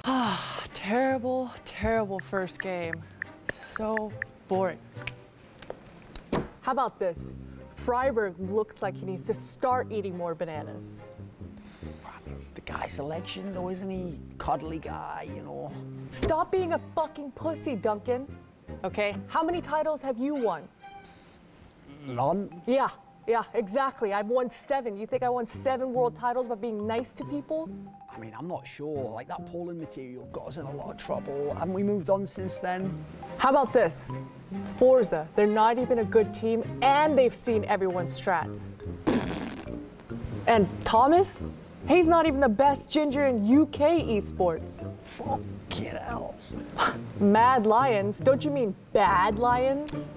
Ah, terrible, terrible first game. So boring. How about this? Freiberg looks like he needs to start eating more bananas. The guy selection, though, isn't he? Cuddly guy, you know. Stop being a fucking pussy, Dundgren. Okay, how many titles have you won? None. Yeah, exactly. I've won 7. You think I won 7 world titles by being nice to people? I mean, I'm not sure. Like, that polling material got us in a lot of trouble. Haven't we moved on since then? How about this? Forza, they're not even a good team, and they've seen everyone's strats. And Thomas? He's not even the best ginger in UK esports. Fucking hell. Mad Lions? Don't you mean bad Lions?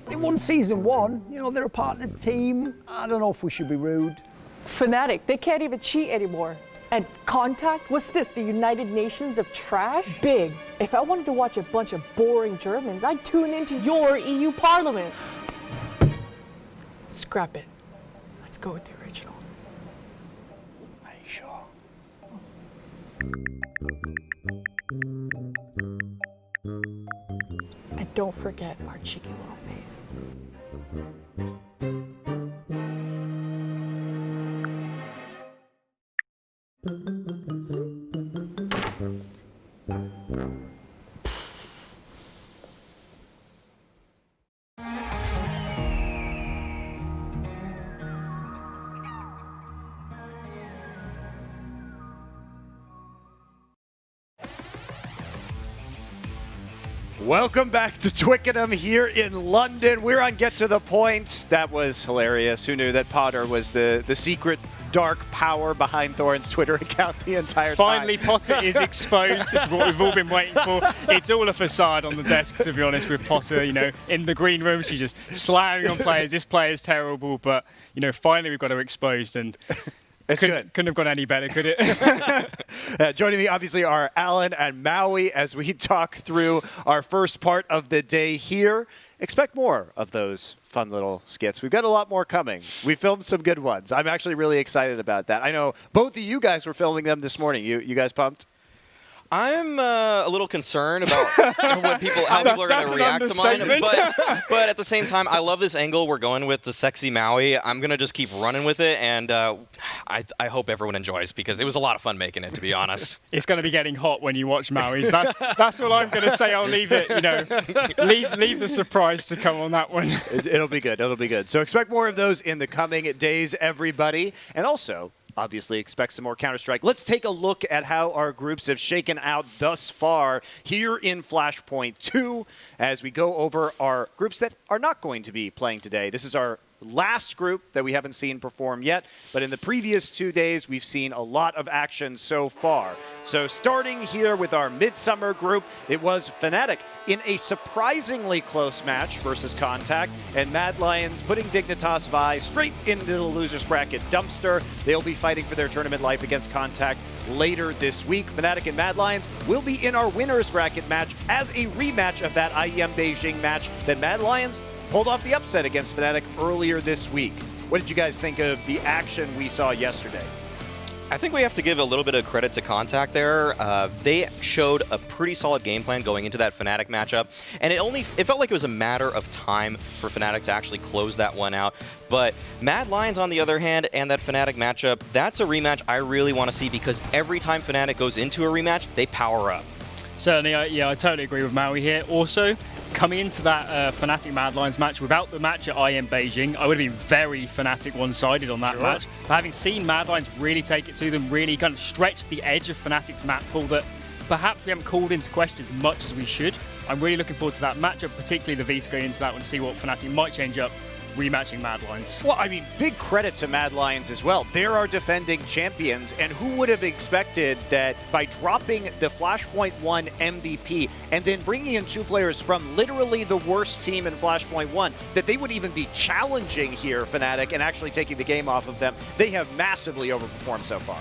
They won season 1. You know, they're a partner team. I don't know if we should be rude. Fnatic, they can't even cheat anymore. And Contact? What's this, the United Nations of trash? Big. If I wanted to watch a bunch of boring Germans, I'd tune into your EU Parliament. Scrap it. Let's go with the original. Are you sure? And don't forget our cheeky little face. Welcome back to Twickenham here in London. We're on Get to the Points. That was hilarious. Who knew that Potter was the secret dark power behind Thorin's Twitter account the entire time? Finally, Potter is exposed. It's what we've all been waiting for. It's all a facade on the desk, to be honest, with Potter. You know, in the green room, she's just slamming on players. This player's terrible, but you know, finally we've got her exposed, and it's good. Couldn't have gone any better, could it? Joining me, obviously, are Alan and Maui as we talk through our first part of the day here. Expect more of those fun little skits. We've got a lot more coming. We filmed some good ones. I'm actually really excited about that. I know both of you guys were filming them this morning. You guys pumped? I'm a little concerned about how people are going to react to mine. But at the same time, I love this angle we're going with, the sexy Maui. I'm going to just keep running with it, and I hope everyone enjoys, because it was a lot of fun making it, to be honest. It's going to be getting hot when you watch Maui's. That's all I'm going to say. I'll leave it, you know, leave the surprise to come on that one. It'll be good. It'll be good. So expect more of those in the coming days, everybody. And also, obviously, expect some more Counter-Strike. Let's take a look at how our groups have shaken out thus far here in Flashpoint 2 as we go over our groups that are not going to be playing today. This is our last group that we haven't seen perform yet, but in the previous 2 days, we've seen a lot of action so far. So starting here with our Midsummer group, it was Fnatic in a surprisingly close match versus Contact, and Mad Lions putting Dignitas Vi straight into the losers bracket dumpster. They'll be fighting for their tournament life against Contact later this week. Fnatic and Mad Lions will be in our winners bracket match as a rematch of that IEM Beijing match that Mad Lions pulled off the upset against Fnatic earlier this week. What did you guys think of the action we saw yesterday? I think we have to give a little bit of credit to Contact there. They showed a pretty solid game plan going into that Fnatic matchup, and it felt like it was a matter of time for Fnatic to actually close that one out. But Mad Lions, on the other hand, and that Fnatic matchup, that's a rematch I really want to see, because every time Fnatic goes into a rematch, they power up. Certainly, yeah, I totally agree with Maui here. Also, coming into that Fnatic Mad Lions match, without the match at IEM Beijing, I would have been very Fnatic one-sided on that match. But having seen Mad Lions really take it to them, really kind of stretch the edge of Fnatic's map pool that perhaps we haven't called into question as much as we should, I'm really looking forward to that matchup, particularly the Leviste going into that one to see what Fnatic might change up rematching Mad Lions. Well, I mean, big credit to Mad Lions as well. They're our defending champions, and who would have expected that by dropping the Flashpoint 1 MVP and then bringing in 2 players from literally the worst team in Flashpoint 1, that they would even be challenging here Fnatic and actually taking the game off of them. They have massively overperformed so far.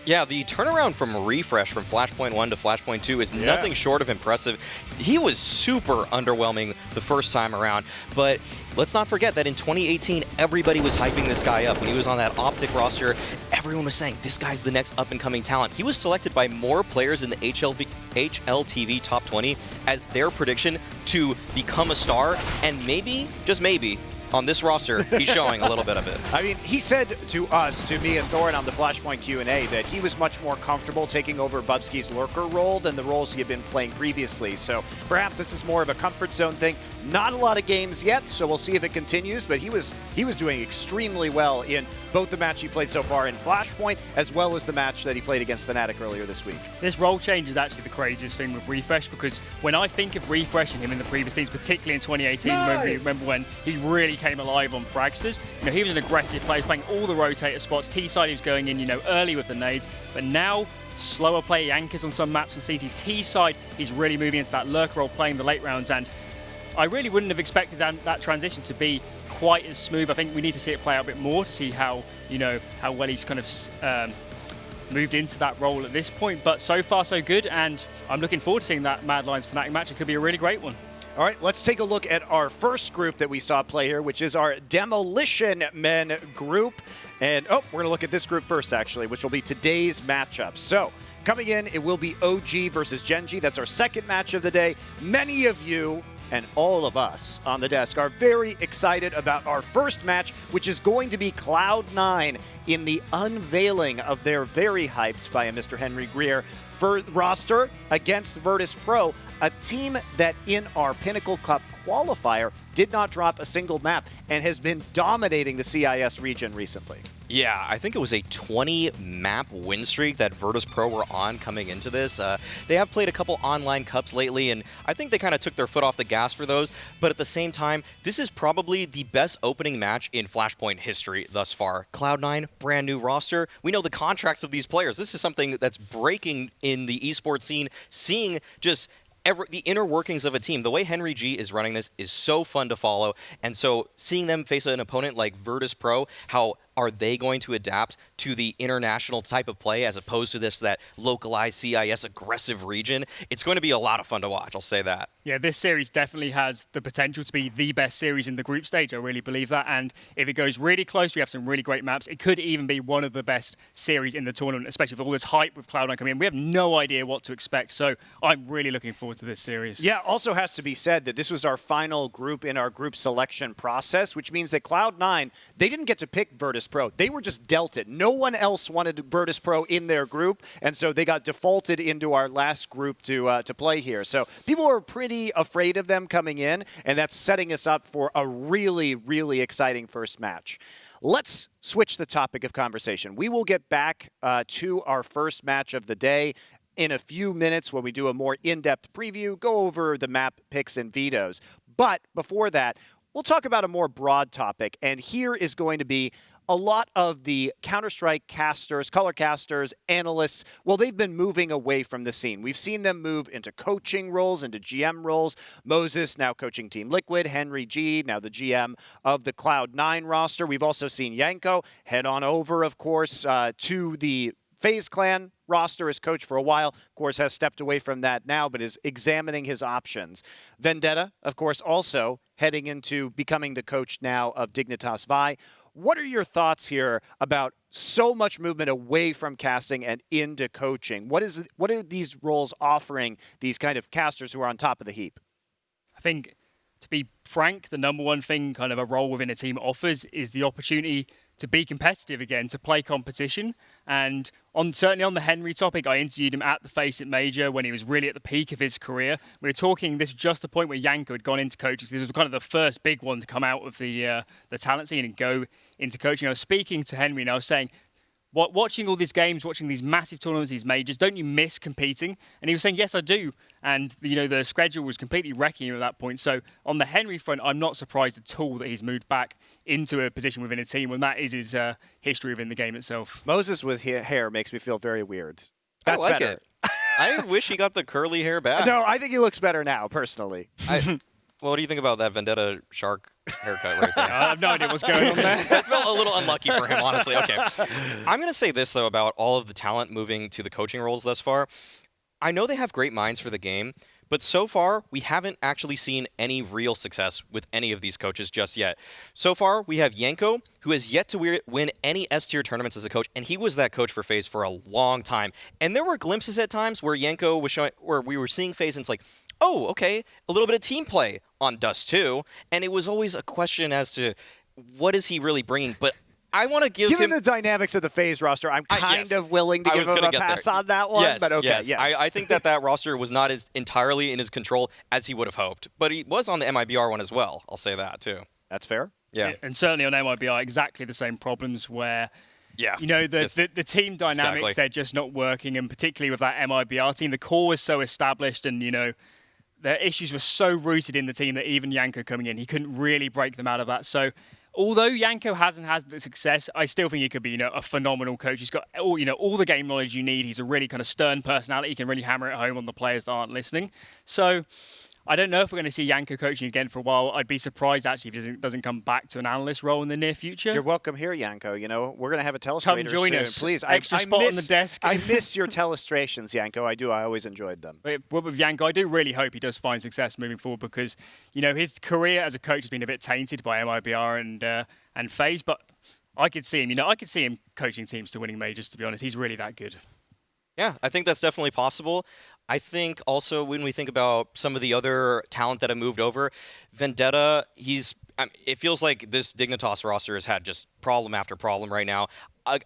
Yeah, the turnaround from Refresh from Flashpoint 1 to Flashpoint 2 is nothing short of impressive. He was super underwhelming the first time around, but let's not forget that in 2018, everybody was hyping this guy up. When he was on that Optic roster, everyone was saying, this guy's the next up-and-coming talent. He was selected by more players in the HLTV Top 20 as their prediction to become a star, and maybe, just maybe, on this roster, he's showing a little bit of it. I mean, he said to us, to me and Thorin on the Flashpoint Q&A, that he was much more comfortable taking over Bubsky's lurker role than the roles he had been playing previously. So perhaps this is more of a comfort zone thing. Not a lot of games yet, so we'll see if it continues, but he was doing extremely well in both the match he played so far in Flashpoint, as well as the match that he played against Fnatic earlier this week. This role change is actually the craziest thing with Refresh, because when I think of Refresh and him in the previous teams, particularly in 2018, remember when he really came alive on Fragsters, he was an aggressive player, playing all the rotator spots. T-side he was going in, early with the nades, but now slower play anchors on some maps on CT. T-side he's really moving into that lurker role, playing the late rounds, and I really wouldn't have expected that transition to be quite as smooth. I think we need to see it play out a bit more to see how how well he's kind of moved into that role at this point. But so far so good, and I'm looking forward to seeing that Mad Lions Fnatic match. It could be a really great one. All right, let's take a look at our first group that we saw play here, which is our Demolition Men group. And, we're going to look at this group first, actually, which will be today's matchup. So, coming in, it will be OG versus Gen.G. That's our second match of the day. Many of you and all of us on the desk are very excited about our first match, which is going to be Cloud9 in the unveiling of their very hyped by a Mr. Henry Greer roster against Virtus.pro, a team that in our Pinnacle Cup qualifier did not drop a single map and has been dominating the CIS region recently. Yeah, I think it was a 20-map win streak that Virtus.pro were on coming into this. They have played a couple online cups lately, and I think they kind of took their foot off the gas for those. But at the same time, this is probably the best opening match in Flashpoint history thus far. Cloud9, brand new roster. We know the contracts of these players. This is something that's breaking in the esports scene, seeing just the inner workings of a team. The way Henry G is running this is so fun to follow, and so seeing them face an opponent like Virtus.pro, how are they going to adapt to the international type of play as opposed to that localized CIS aggressive region? It's going to be a lot of fun to watch, I'll say that. Yeah, this series definitely has the potential to be the best series in the group stage. I really believe that. And if it goes really close, we have some really great maps. It could even be one of the best series in the tournament, especially with all this hype with Cloud9 coming in. We have no idea what to expect, so I'm really looking forward to this series. Yeah, also has to be said that this was our final group in our group selection process, which means that Cloud9, they didn't get to pick Virtus.pro. They were just dealt it. No one else wanted Virtus.pro in their group, and so they got defaulted into our last group to play here. So people were pretty afraid of them coming in, and that's setting us up for a really, really exciting first match. Let's switch the topic of conversation. We will get back to our first match of the day in a few minutes when we do a more in-depth preview, go over the map picks and vetoes. But before that, we'll talk about a more broad topic, and here is going to be a lot of the Counter-Strike casters, color casters, analysts, well, they've been moving away from the scene. We've seen them move into coaching roles, into GM roles. Moses now coaching Team Liquid, Henry G now the GM of the Cloud9 roster. We've also seen Yanko head on over, of course, to the FaZe Clan roster as coach for a while. Of course, has stepped away from that now, but is examining his options. Vendetta, of course, also heading into becoming the coach now of Dignitas Vi. What are your thoughts here about so much movement away from casting and into coaching? What are these roles offering these kind of casters who are on top of the heap? I think, to be frank, the number one thing kind of a role within a team offers is the opportunity to be competitive again, to play competition. And certainly on the Henry topic, I interviewed him at the Face It Major when he was really at the peak of his career. We were talking, this was just the point where Yanko had gone into coaching. So this was kind of the first big one to come out of the talent scene and go into coaching. I was speaking to Henry and I was saying, watching all these games, watching these massive tournaments, these majors, don't you miss competing? And he was saying, yes, I do. And, the schedule was completely wrecking him at that point. So on the Henry front, I'm not surprised at all that he's moved back into a position within a team when that is his history within the game itself. Moses with hair makes me feel very weird. That's I like better. It. I wish he got the curly hair back. No, I think he looks better now, personally. What do you think about that Vendetta shark haircut right there? I have no idea what's going on there. That felt a little unlucky for him, honestly. Okay. I'm going to say this, though, about all of the talent moving to the coaching roles thus far. I know they have great minds for the game, but so far, we haven't actually seen any real success with any of these coaches just yet. So far, we have Yanko, who has yet to win any S-tier tournaments as a coach, and he was that coach for FaZe for a long time. And there were glimpses at times where Yanko was showing, where we were seeing FaZe, and it's like, oh, okay, a little bit of team play on Dust too. And it was always a question as to what is he really bringing, but I want to give Given him... the dynamics of the FaZe roster, I'm kind of willing to give him a pass on that one. Yes, but okay, yes. I think that roster was not as entirely in his control as he would have hoped. But he was on the MIBR one as well. I'll say that, too. That's fair. Yeah. And certainly on MIBR, exactly the same problems where, yeah, you know, the team dynamics, exactly. They're just not working. And particularly with that MIBR team, the core was so established and, you know, their issues were so rooted in the team that even Yanko coming in, he couldn't really break them out of that. So although Yanko hasn't had the success, I still think he could be, you know, a phenomenal coach. He's got all, you know, all the game knowledge you need. He's a really kind of stern personality. He can really hammer it home on the players that aren't listening. So I don't know if we're going to see Yanko coaching again for a while. I'd be surprised, actually, if he doesn't come back to an analyst role in the near future. You're welcome here, Yanko. You know, we're going to have a telestrator Come join soon. us. Please. Extra spot on the desk. I miss your telestrations, Yanko. I do. I always enjoyed them. But with Yanko, I do really hope he does find success moving forward because, you know, his career as a coach has been a bit tainted by MIBR and FaZe, but I could see him, you know, I could see him coaching teams to winning majors, to be honest. He's really that good. Yeah, I think that's definitely possible. I think also when we think about some of the other talent that have moved over, Vendetta, it feels like this Dignitas roster has had just problem after problem right now.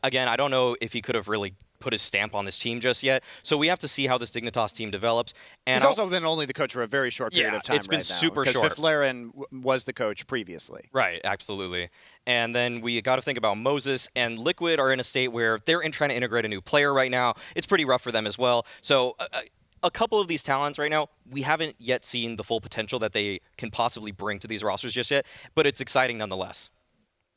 Again, I don't know if he could have really put his stamp on this team just yet. So we have to see how this Dignitas team develops. And he's also been only the coach for a very short period of time. It's been right now, super short. Because Fiflaren was the coach previously. Right, absolutely. And then we got to think about Moses and Liquid are in a state where they're trying to integrate a new player right now. It's pretty rough for them as well. So a couple of these talents right now, we haven't yet seen the full potential that they can possibly bring to these rosters just yet, but it's exciting nonetheless.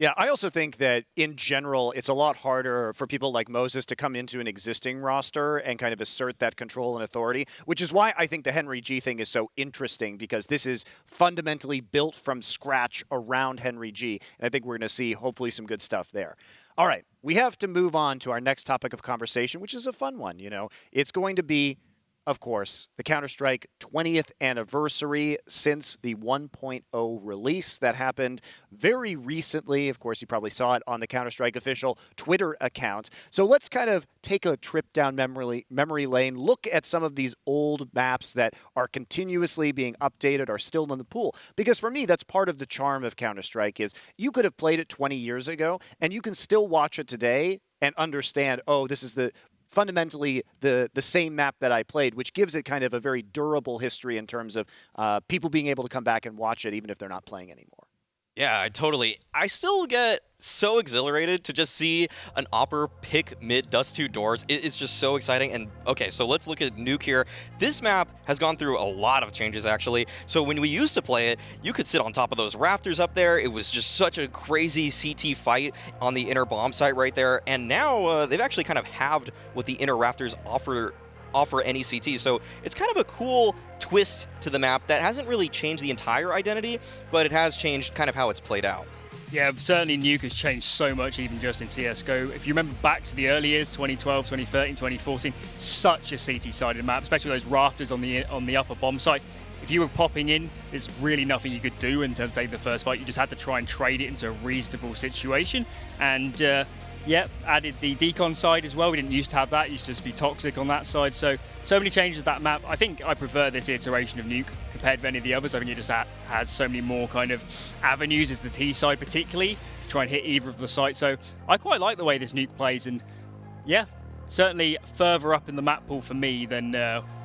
Yeah, I also think that in general, it's a lot harder for people like Moses to come into an existing roster and kind of assert that control and authority, which is why I think the Henry G thing is so interesting, because this is fundamentally built from scratch around Henry G. And I think we're going to see hopefully some good stuff there. All right, we have to move on to our next topic of conversation, which is a fun one. You know, it's going to be, of course, the Counter-Strike 20th anniversary since the 1.0 release that happened very recently. Of course, you probably saw it on the Counter-Strike official Twitter account. So let's kind of take a trip down memory lane, look at some of these old maps that are continuously being updated, are still in the pool. Because for me, that's part of the charm of Counter-Strike is you could have played it 20 years ago, and you can still watch it today and understand, oh, this is fundamentally the same map that I played, which gives it kind of a very durable history in terms of people being able to come back and watch it even if they're not playing anymore. Yeah, I still get so exhilarated to just see an Opper pick mid Dust 2 doors. It is just so exciting. And okay, so let's look at Nuke here. This map has gone through a lot of changes, actually. So when we used to play it, you could sit on top of those rafters up there. It was just such a crazy CT fight on the inner bomb site right there. And now they've actually kind of halved what the inner rafters offer any CT. So it's kind of a cool twist to the map that hasn't really changed the entire identity, but it has changed kind of how it's played out. Yeah, certainly Nuke has changed so much, even just in CSGO. If you remember back to the early years, 2012, 2013, 2014, such a CT-sided map, especially those rafters on the upper bomb site. If you were popping in, there's really nothing you could do in terms of taking the first fight. You just had to try and trade it into a reasonable situation. And yep, added the decon side as well. We didn't used to have that. It used to just be toxic on that side. So many changes to that map. I think I prefer this iteration of Nuke compared to any of the others. I think it just has so many more kind of avenues as the T side particularly to try and hit either of the sites. So I quite like the way this Nuke plays. And yeah, certainly further up in the map pool for me than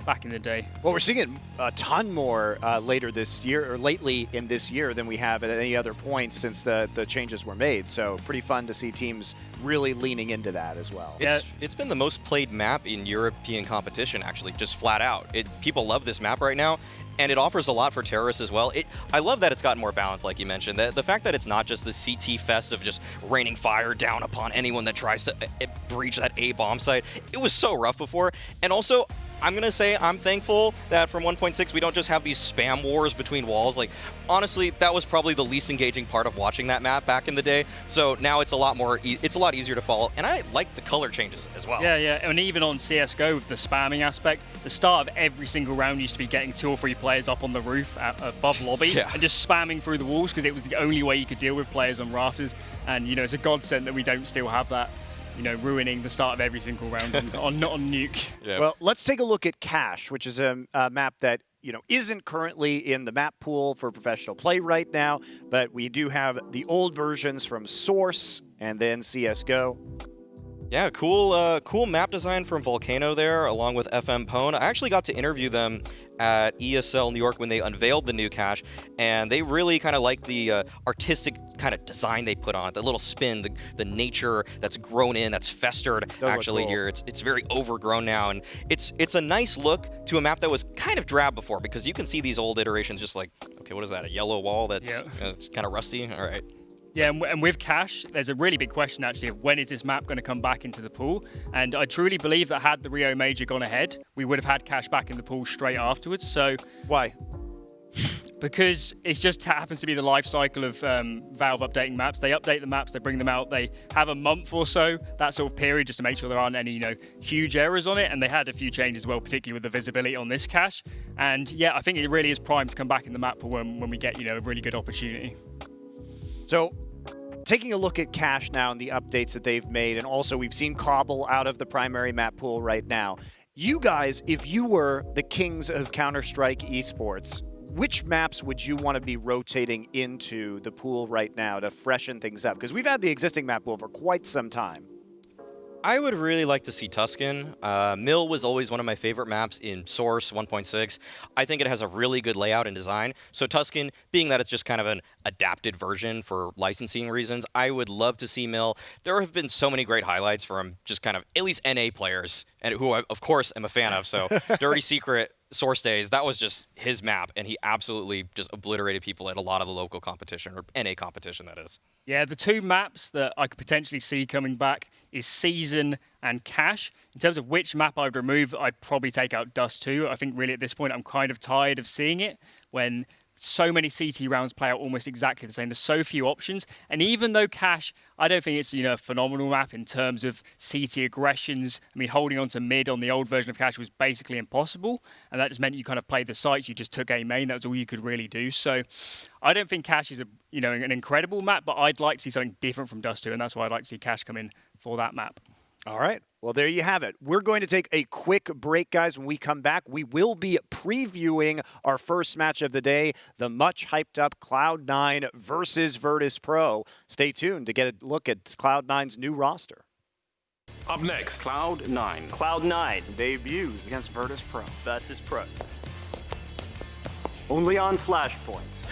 back in the day. Well, we're seeing it a ton more later this year, or lately in this year, than we have at any other point since the changes were made. So pretty fun to see teams really leaning into that as well. It's been the most played map in European competition, actually, just flat out. People love this map right now, and it offers a lot for terrorists as well. I love that it's gotten more balanced, like you mentioned. The fact that it's not just the CT fest of just raining fire down upon anyone that tries to breach that A bomb site. It was so rough before. And also, I'm going to say I'm thankful that from 1.6 we don't just have these spam wars between walls. Like, honestly, that was probably the least engaging part of watching that map back in the day. So now it's a lot more, it's a lot easier to follow. And I like the color changes as well. Yeah, yeah. And even on CSGO with the spamming aspect, the start of every single round used to be getting 2 or 3 players up on the roof above lobby and just spamming through the walls because it was the only way you could deal with players on rafters. And, you know, it's a godsend that we don't still have that. You know, ruining the start of every single round on Nuke. Yeah. Well, let's take a look at Cache, which is a map that, you know, isn't currently in the map pool for professional play right now, but we do have the old versions from Source and then CSGO. Yeah, cool map design from Volcano there, along with FM Pwn. I actually got to interview them at ESL New York when they unveiled the new Cache, and they really kind of like the artistic kind of design they put on it, the little spin, the nature that's grown in, that's festered actually cool. here. It's very overgrown now, and it's a nice look to a map that was kind of drab before, because you can see these old iterations just like, okay, what is that, a yellow wall that's it's kind of rusty? All right. Yeah, and with Cache, there's a really big question actually of when is this map going to come back into the pool? And I truly believe that had the Rio Major gone ahead, we would have had Cache back in the pool straight afterwards. So Why? because it just happens to be the life cycle of Valve updating maps. They update the maps, they bring them out, they have a month or so, that sort of period, just to make sure there aren't any, you know, huge errors on it. And they had a few changes as well, particularly with the visibility on this Cache. And yeah, I think it really is primed to come back in the map pool when we get, you know, a really good opportunity. So, taking a look at Cache now and the updates that they've made, and also we've seen Cobble out of the primary map pool right now. You guys, if you were the kings of Counter-Strike esports, which maps would you want to be rotating into the pool right now to freshen things up? Because we've had the existing map pool for quite some time. I would really like to see Tuscan. Mill was always one of my favorite maps in Source 1.6. I think it has a really good layout and design. So Tuscan, being that it's just kind of an adapted version for licensing reasons, I would love to see Mill. There have been so many great highlights from just kind of at least NA players, and who I, of course, am a fan of. So Dirty Secret, Source Days, that was just his map, and he absolutely just obliterated people at a lot of the local competition, or NA competition, that is. Yeah, the 2 maps that I could potentially see coming back is Season and Cache. In terms of which map I'd remove, I'd probably take out Dust 2. I think really at this point I'm kind of tired of seeing it when so many CT rounds play out almost exactly the same. There's so few options. And even though Cache, I don't think it's, you know, a phenomenal map in terms of CT aggressions. I mean, holding on to mid on the old version of Cache was basically impossible. And that just meant you kind of played the sites. You just took A main. That was all you could really do. So I don't think Cache is an incredible map, but I'd like to see something different from Dust 2. And that's why I'd like to see Cache come in for that map. All right. Well, there you have it. We're going to take a quick break, guys. When we come back, we will be previewing our first match of the day, the much hyped up Cloud9 versus Virtus.pro. Stay tuned to get a look at Cloud9's new roster. Up next, Cloud9. Cloud9 debuts against Virtus.pro. Virtus.pro. Only on Flashpoint.